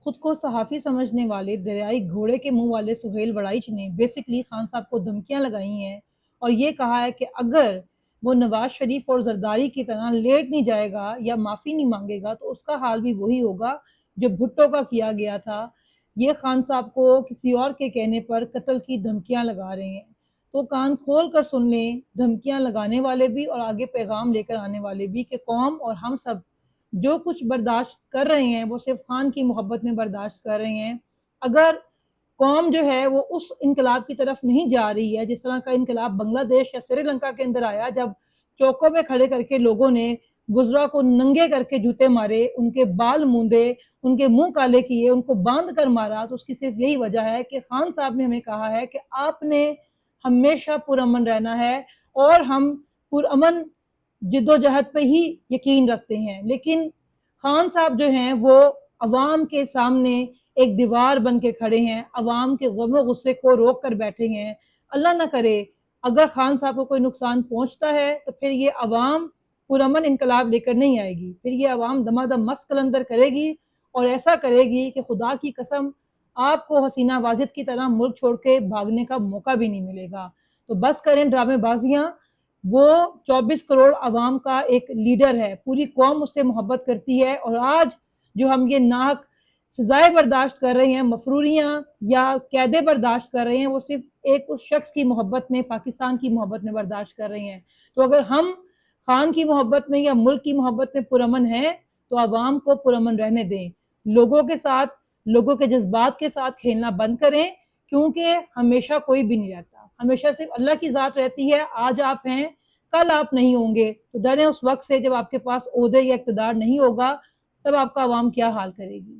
خود کو صحافی سمجھنے والے دریائی گھوڑے کے منہ والے سہیل وڑائچ نے بیسکلی خان صاحب کو دھمکیاں لگائی ہیں اور یہ کہا ہے کہ اگر وہ نواز شریف اور زرداری کی طرح لیٹ نہیں جائے گا یا معافی نہیں مانگے گا تو اس کا حال بھی وہی ہوگا جو بھٹو کا کیا گیا تھا۔ یہ خان صاحب کو کسی اور کے کہنے پر قتل کی دھمکیاں لگا رہے ہیں، تو کان کھول کر سن لیں، دھمکیاں لگانے والے بھی اور آگے پیغام لے کر آنے والے بھی، کہ قوم اور ہم سب جو کچھ برداشت کر رہے ہیں وہ صرف خان کی محبت میں برداشت کر رہے ہیں۔ اگر قوم جو ہے وہ اس انقلاب کی طرف نہیں جا رہی ہے جس طرح کا انقلاب بنگلہ دیش یا سری لنکا کے اندر آیا، جب چوکوں میں کھڑے کر کے لوگوں نے وزراء کو ننگے کر کے جوتے مارے، ان کے بال موندے، ان کے منہ کالے کیے، ان کو باندھ کر مارا، تو اس کی صرف یہی وجہ ہے کہ خان صاحب نے ہمیں کہا ہے کہ آپ نے ہمیشہ پرامن رہنا ہے اور ہم پرامن جد و جہد پہ ہی یقین رکھتے ہیں۔ لیکن خان صاحب جو ہیں وہ عوام کے سامنے ایک دیوار بن کے کھڑے ہیں، عوام کے غم و غصے کو روک کر بیٹھے ہیں۔ اللہ نہ کرے اگر خان صاحب کو کوئی نقصان پہنچتا ہے تو پھر یہ عوام پرامن انقلاب لے کر نہیں آئے گی، پھر یہ عوام دمادم مست قلندر کرے گی اور ایسا کرے گی کہ خدا کی قسم آپ کو حسینہ واجد کی طرح ملک چھوڑ کے بھاگنے کا موقع بھی نہیں ملے گا۔ تو بس کریں ڈرامے بازیاں، وہ 24 کروڑ عوام کا ایک لیڈر ہے، پوری قوم اس سے محبت کرتی ہے، اور آج جو ہم یہ ناحق سزائیں برداشت کر رہے ہیں، مفروریاں یا قیدیں برداشت کر رہے ہیں، وہ صرف ایک اس شخص کی محبت میں، پاکستان کی محبت میں برداشت کر رہے ہیں۔ تو اگر ہم خان کی محبت میں یا ملک کی محبت میں پرامن ہیں تو عوام کو پرامن رہنے دیں، لوگوں کے ساتھ، لوگوں کے جذبات کے ساتھ کھیلنا بند کریں، کیونکہ ہمیشہ کوئی بھی نہیں رہتا، ہمیشہ صرف اللہ کی ذات رہتی ہے۔ آج آپ ہیں، کل آپ نہیں ہوں گے، تو ڈریں اس وقت سے جب آپ کے پاس عہدے یا اقتدار نہیں ہوگا، تب آپ کا عوام کیا حال کرے گی۔